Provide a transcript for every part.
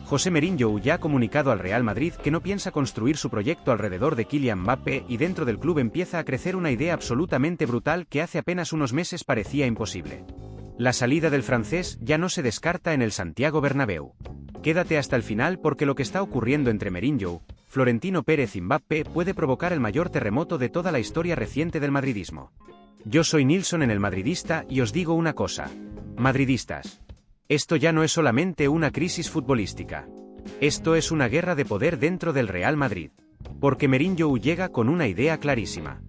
José Mourinho ya ha comunicado al Real Madrid que no piensa construir su proyecto alrededor de Kylian Mbappé y dentro del club empieza a crecer una idea absolutamente brutal que hace apenas unos meses parecía imposible. La salida del francés ya no se descarta en el Santiago Bernabéu. Quédate hasta el final porque lo que está ocurriendo entre Mourinho, Florentino Pérez y Mbappé puede provocar el mayor terremoto de toda la historia reciente del madridismo. Yo soy Nilsson en El Madridista y os digo una cosa. Madridistas. Esto ya no es solamente una crisis futbolística. Esto es una guerra de poder dentro del Real Madrid. Porque Mourinho llega con una idea clarísima.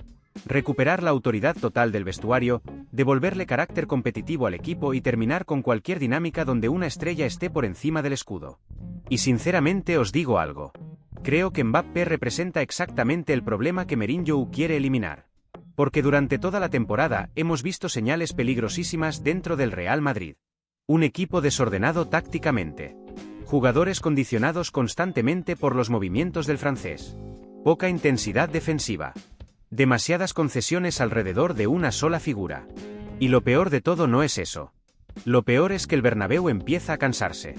Recuperar la autoridad total del vestuario, devolverle carácter competitivo al equipo y terminar con cualquier dinámica donde una estrella esté por encima del escudo. Y sinceramente os digo algo. Creo que Mbappé representa exactamente el problema que Mourinho quiere eliminar. Porque durante toda la temporada hemos visto señales peligrosísimas dentro del Real Madrid. Un equipo desordenado tácticamente. Jugadores condicionados constantemente por los movimientos del francés. Poca intensidad defensiva. Demasiadas concesiones alrededor de una sola figura. Y lo peor de todo no es eso. Lo peor es que el Bernabéu empieza a cansarse.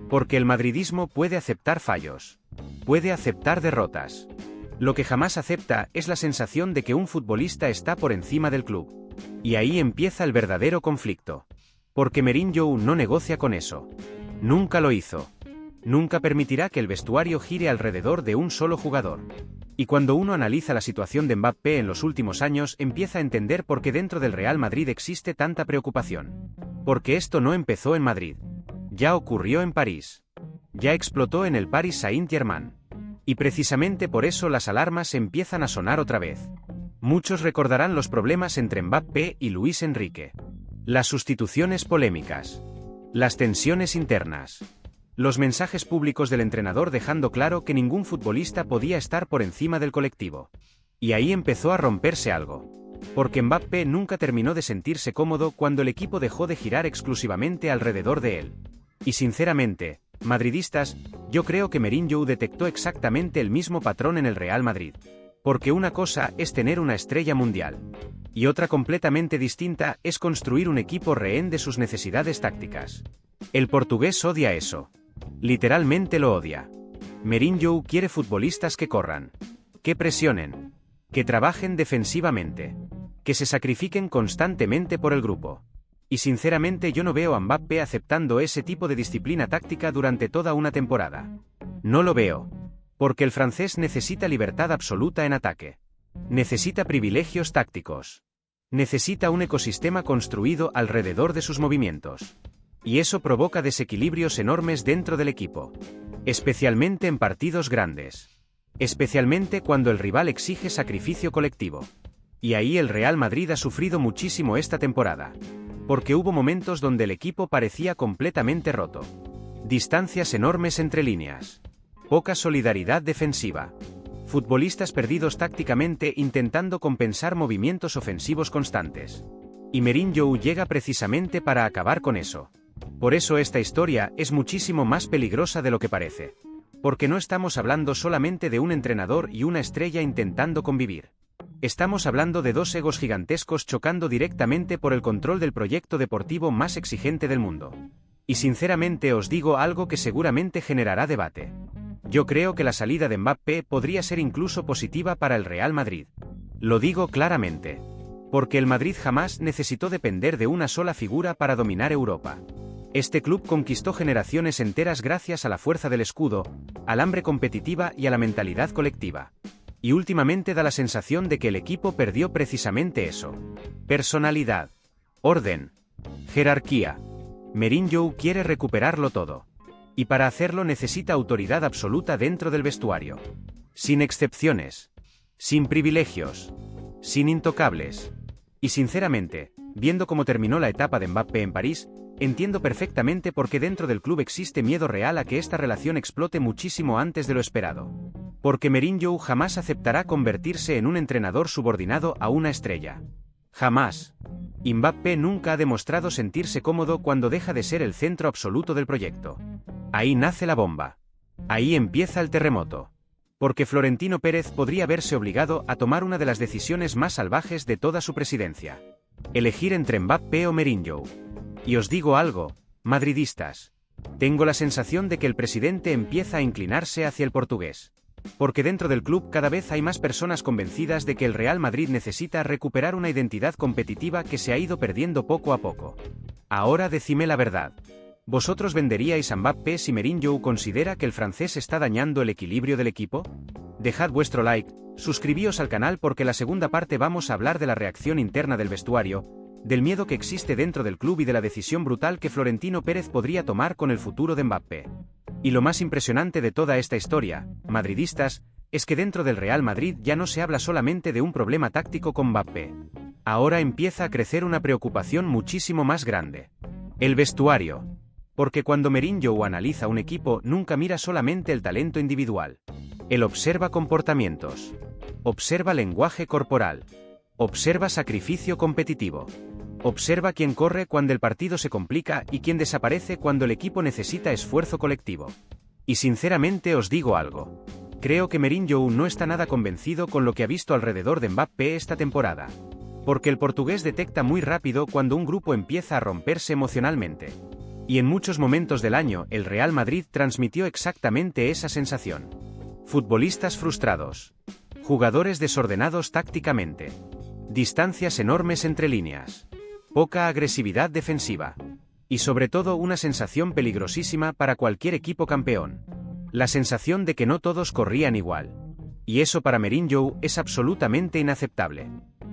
Porque el madridismo puede aceptar fallos. Puede aceptar derrotas. Lo que jamás acepta es la sensación de que un futbolista está por encima del club. Y ahí empieza el verdadero conflicto. Porque Mourinho no negocia con eso. Nunca lo hizo. Nunca permitirá que el vestuario gire alrededor de un solo jugador. Y cuando uno analiza la situación de Mbappé en los últimos años, empieza a entender por qué dentro del Real Madrid existe tanta preocupación. Porque esto no empezó en Madrid. Ya ocurrió en París. Ya explotó en el Paris Saint-Germain. Y precisamente por eso las alarmas empiezan a sonar otra vez. Muchos recordarán los problemas entre Mbappé y Luis Enrique. Las sustituciones polémicas. Las tensiones internas. Los mensajes públicos del entrenador dejando claro que ningún futbolista podía estar por encima del colectivo. Y ahí empezó a romperse algo. Porque Mbappé nunca terminó de sentirse cómodo cuando el equipo dejó de girar exclusivamente alrededor de él. Y sinceramente, madridistas, yo creo que Mourinho detectó exactamente el mismo patrón en el Real Madrid. Porque una cosa es tener una estrella mundial. Y otra completamente distinta es construir un equipo rehén de sus necesidades tácticas. El portugués odia eso. Literalmente lo odia. Mourinho quiere futbolistas que corran. Que presionen. Que trabajen defensivamente. Que se sacrifiquen constantemente por el grupo. Y sinceramente yo no veo a Mbappé aceptando ese tipo de disciplina táctica durante toda una temporada. No lo veo. Porque el francés necesita libertad absoluta en ataque. Necesita privilegios tácticos. Necesita un ecosistema construido alrededor de sus movimientos. Y eso provoca desequilibrios enormes dentro del equipo. Especialmente en partidos grandes. Especialmente cuando el rival exige sacrificio colectivo. Y ahí el Real Madrid ha sufrido muchísimo esta temporada. Porque hubo momentos donde el equipo parecía completamente roto. Distancias enormes entre líneas. Poca solidaridad defensiva. Futbolistas perdidos tácticamente intentando compensar movimientos ofensivos constantes. Y Mourinho llega precisamente para acabar con eso. Por eso esta historia es muchísimo más peligrosa de lo que parece. Porque no estamos hablando solamente de un entrenador y una estrella intentando convivir. Estamos hablando de dos egos gigantescos chocando directamente por el control del proyecto deportivo más exigente del mundo. Y sinceramente os digo algo que seguramente generará debate. Yo creo que la salida de Mbappé podría ser incluso positiva para el Real Madrid. Lo digo claramente. Porque el Madrid jamás necesitó depender de una sola figura para dominar Europa. Este club conquistó generaciones enteras gracias a la fuerza del escudo, al hambre competitiva y a la mentalidad colectiva. Y últimamente da la sensación de que el equipo perdió precisamente eso. Personalidad. Orden. Jerarquía. Mourinho quiere recuperarlo todo. Y para hacerlo necesita autoridad absoluta dentro del vestuario. Sin excepciones. Sin privilegios. Sin intocables. Y sinceramente, viendo cómo terminó la etapa de Mbappé en París, entiendo perfectamente por qué dentro del club existe miedo real a que esta relación explote muchísimo antes de lo esperado. Porque Mourinho jamás aceptará convertirse en un entrenador subordinado a una estrella. Jamás. Mbappé nunca ha demostrado sentirse cómodo cuando deja de ser el centro absoluto del proyecto. Ahí nace la bomba. Ahí empieza el terremoto. Porque Florentino Pérez podría verse obligado a tomar una de las decisiones más salvajes de toda su presidencia. Elegir entre Mbappé o Mourinho. Y os digo algo, madridistas. Tengo la sensación de que el presidente empieza a inclinarse hacia el portugués. Porque dentro del club cada vez hay más personas convencidas de que el Real Madrid necesita recuperar una identidad competitiva que se ha ido perdiendo poco a poco. Ahora decime la verdad. ¿Vosotros venderíais a Mbappé si Mourinho considera que el francés está dañando el equilibrio del equipo? Dejad vuestro like, suscribíos al canal porque la segunda parte vamos a hablar de la reacción interna del vestuario, del miedo que existe dentro del club y de la decisión brutal que Florentino Pérez podría tomar con el futuro de Mbappé. Y lo más impresionante de toda esta historia, madridistas, es que dentro del Real Madrid ya no se habla solamente de un problema táctico con Mbappé. Ahora empieza a crecer una preocupación muchísimo más grande. El vestuario. Porque cuando Mourinho analiza un equipo nunca mira solamente el talento individual. Él observa comportamientos. Observa lenguaje corporal. Observa sacrificio competitivo. Observa quién corre cuando el partido se complica y quién desaparece cuando el equipo necesita esfuerzo colectivo. Y sinceramente os digo algo. Creo que Mourinho no está nada convencido con lo que ha visto alrededor de Mbappé esta temporada. Porque el portugués detecta muy rápido cuando un grupo empieza a romperse emocionalmente. Y en muchos momentos del año el Real Madrid transmitió exactamente esa sensación. Futbolistas frustrados. Jugadores desordenados tácticamente. Distancias enormes entre líneas. Poca agresividad defensiva. Y sobre todo una sensación peligrosísima para cualquier equipo campeón. La sensación de que no todos corrían igual. Y eso para Mourinho es absolutamente inaceptable.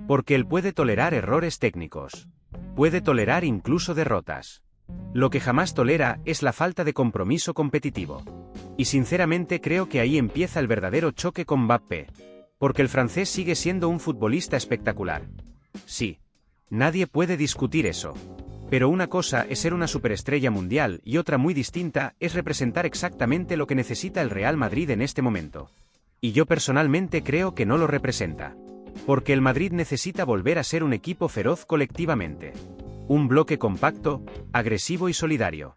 Porque él puede tolerar errores técnicos. Puede tolerar incluso derrotas. Lo que jamás tolera es la falta de compromiso competitivo. Y sinceramente creo que ahí empieza el verdadero choque con Mbappé. Porque el francés sigue siendo un futbolista espectacular. Sí. Nadie puede discutir eso. Pero una cosa es ser una superestrella mundial y otra muy distinta es representar exactamente lo que necesita el Real Madrid en este momento. Y yo personalmente creo que no lo representa. Porque el Madrid necesita volver a ser un equipo feroz colectivamente. Un bloque compacto, agresivo y solidario.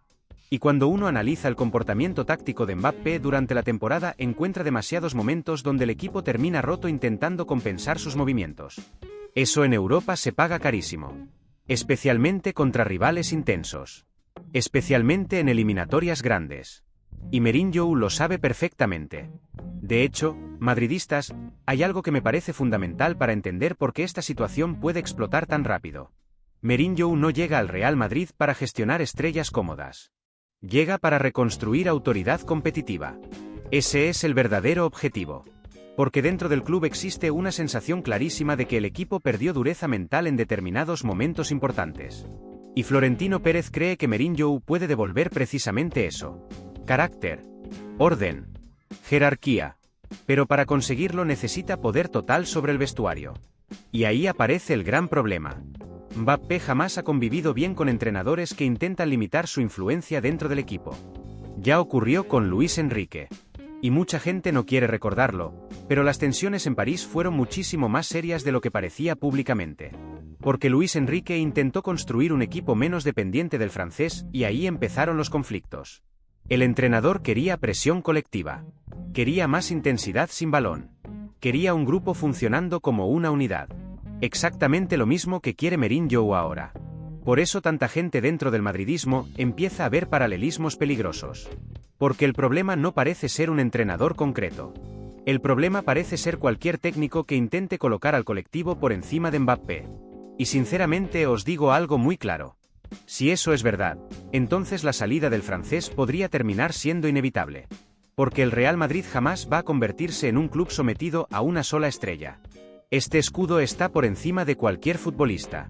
Y cuando uno analiza el comportamiento táctico de Mbappé durante la temporada encuentra demasiados momentos donde el equipo termina roto intentando compensar sus movimientos. Eso en Europa se paga carísimo. Especialmente contra rivales intensos. Especialmente en eliminatorias grandes. Y Mourinho lo sabe perfectamente. De hecho, madridistas, hay algo que me parece fundamental para entender por qué esta situación puede explotar tan rápido. Mourinho no llega al Real Madrid para gestionar estrellas cómodas. Llega para reconstruir autoridad competitiva. Ese es el verdadero objetivo. Porque dentro del club existe una sensación clarísima de que el equipo perdió dureza mental en determinados momentos importantes. Y Florentino Pérez cree que Mourinho puede devolver precisamente eso. Carácter. Orden. Jerarquía. Pero para conseguirlo necesita poder total sobre el vestuario. Y ahí aparece el gran problema. Mbappé jamás ha convivido bien con entrenadores que intentan limitar su influencia dentro del equipo. Ya ocurrió con Luis Enrique. Y mucha gente no quiere recordarlo, pero las tensiones en París fueron muchísimo más serias de lo que parecía públicamente. Porque Luis Enrique intentó construir un equipo menos dependiente del francés y ahí empezaron los conflictos. El entrenador quería presión colectiva. Quería más intensidad sin balón. Quería un grupo funcionando como una unidad. Exactamente lo mismo que quiere Mourinho ahora. Por eso tanta gente dentro del madridismo empieza a ver paralelismos peligrosos. Porque el problema no parece ser un entrenador concreto. El problema parece ser cualquier técnico que intente colocar al colectivo por encima de Mbappé. Y sinceramente os digo algo muy claro. Si eso es verdad, entonces la salida del francés podría terminar siendo inevitable. Porque el Real Madrid jamás va a convertirse en un club sometido a una sola estrella. Este escudo está por encima de cualquier futbolista.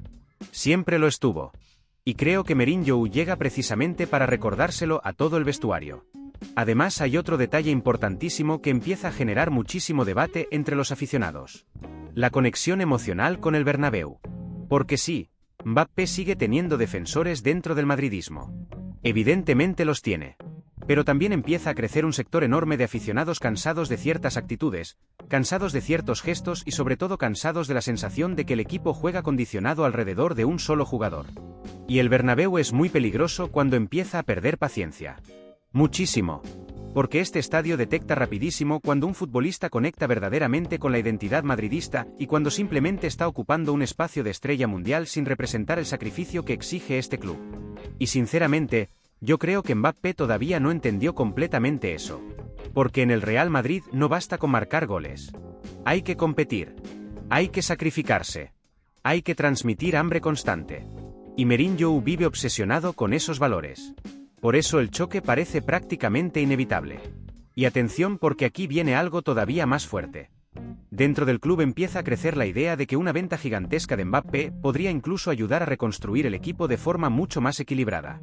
Siempre lo estuvo. Y creo que Mourinho llega precisamente para recordárselo a todo el vestuario. Además hay otro detalle importantísimo que empieza a generar muchísimo debate entre los aficionados. La conexión emocional con el Bernabéu. Porque sí, Mbappé sigue teniendo defensores dentro del madridismo. Evidentemente los tiene. Pero también empieza a crecer un sector enorme de aficionados cansados de ciertas actitudes, cansados de ciertos gestos y sobre todo cansados de la sensación de que el equipo juega condicionado alrededor de un solo jugador. Y el Bernabéu es muy peligroso cuando empieza a perder paciencia. Muchísimo. Porque este estadio detecta rapidísimo cuando un futbolista conecta verdaderamente con la identidad madridista y cuando simplemente está ocupando un espacio de estrella mundial sin representar el sacrificio que exige este club. Y sinceramente, Yo creo que Mbappé todavía no entendió completamente eso. Porque en el Real Madrid no basta con marcar goles. Hay que competir. Hay que sacrificarse. Hay que transmitir hambre constante. Y Mourinho vive obsesionado con esos valores. Por eso el choque parece prácticamente inevitable. Y atención porque aquí viene algo todavía más fuerte. Dentro del club empieza a crecer la idea de que una venta gigantesca de Mbappé podría incluso ayudar a reconstruir el equipo de forma mucho más equilibrada.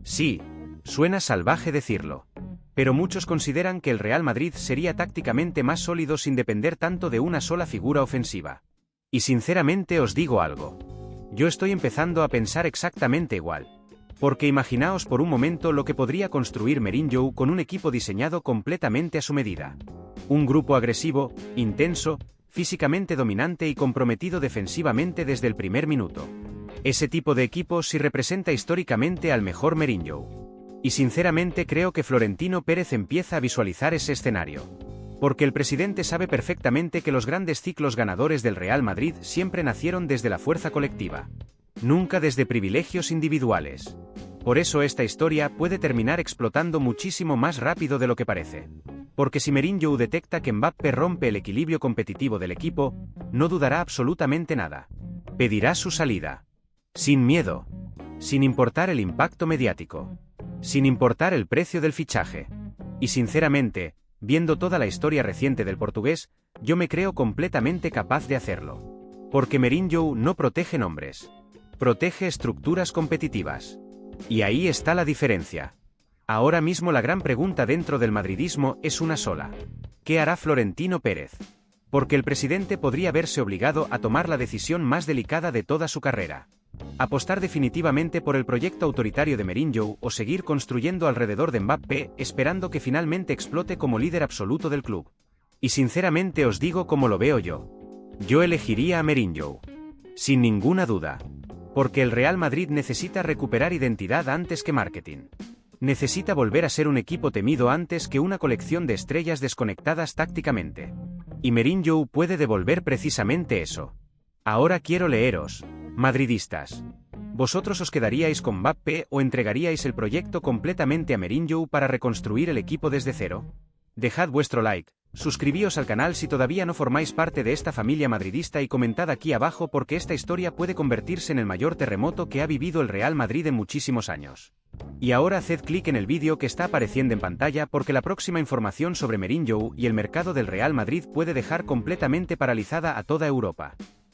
Sí, suena salvaje decirlo. Pero muchos consideran que el Real Madrid sería tácticamente más sólido sin depender tanto de una sola figura ofensiva. Y sinceramente os digo algo. Yo estoy empezando a pensar exactamente igual. Porque imaginaos por un momento lo que podría construir Mourinho con un equipo diseñado completamente a su medida. Un grupo agresivo, intenso, físicamente dominante y comprometido defensivamente desde el primer minuto. Ese tipo de equipo sí representa históricamente al mejor Mourinho. Y sinceramente creo que Florentino Pérez empieza a visualizar ese escenario. Porque el presidente sabe perfectamente que los grandes ciclos ganadores del Real Madrid siempre nacieron desde la fuerza colectiva. Nunca desde privilegios individuales. Por eso esta historia puede terminar explotando muchísimo más rápido de lo que parece. Porque si Mourinho detecta que Mbappé rompe el equilibrio competitivo del equipo, no dudará absolutamente nada. Pedirá su salida. Sin miedo. Sin importar el impacto mediático. Sin importar el precio del fichaje. Y sinceramente, viendo toda la historia reciente del portugués, yo me creo completamente capaz de hacerlo. Porque Mourinho no protege nombres. Protege estructuras competitivas. Y ahí está la diferencia. Ahora mismo la gran pregunta dentro del madridismo es una sola. ¿Qué hará Florentino Pérez? Porque el presidente podría verse obligado a tomar la decisión más delicada de toda su carrera. Apostar definitivamente por el proyecto autoritario de Mourinho o seguir construyendo alrededor de Mbappé esperando que finalmente explote como líder absoluto del club. Y sinceramente os digo cómo lo veo yo. Yo elegiría a Mourinho. Sin ninguna duda. Porque el Real Madrid necesita recuperar identidad antes que marketing. Necesita volver a ser un equipo temido antes que una colección de estrellas desconectadas tácticamente. Y Mourinho puede devolver precisamente eso. Ahora quiero leeros, madridistas. ¿Vosotros os quedaríais con Mbappé o entregaríais el proyecto completamente a Mourinho para reconstruir el equipo desde cero? Dejad vuestro like, suscribíos al canal si todavía no formáis parte de esta familia madridista y comentad aquí abajo porque esta historia puede convertirse en el mayor terremoto que ha vivido el Real Madrid en muchísimos años. Y ahora haced clic en el vídeo que está apareciendo en pantalla porque la próxima información sobre Mourinho y el mercado del Real Madrid puede dejar completamente paralizada a toda Europa.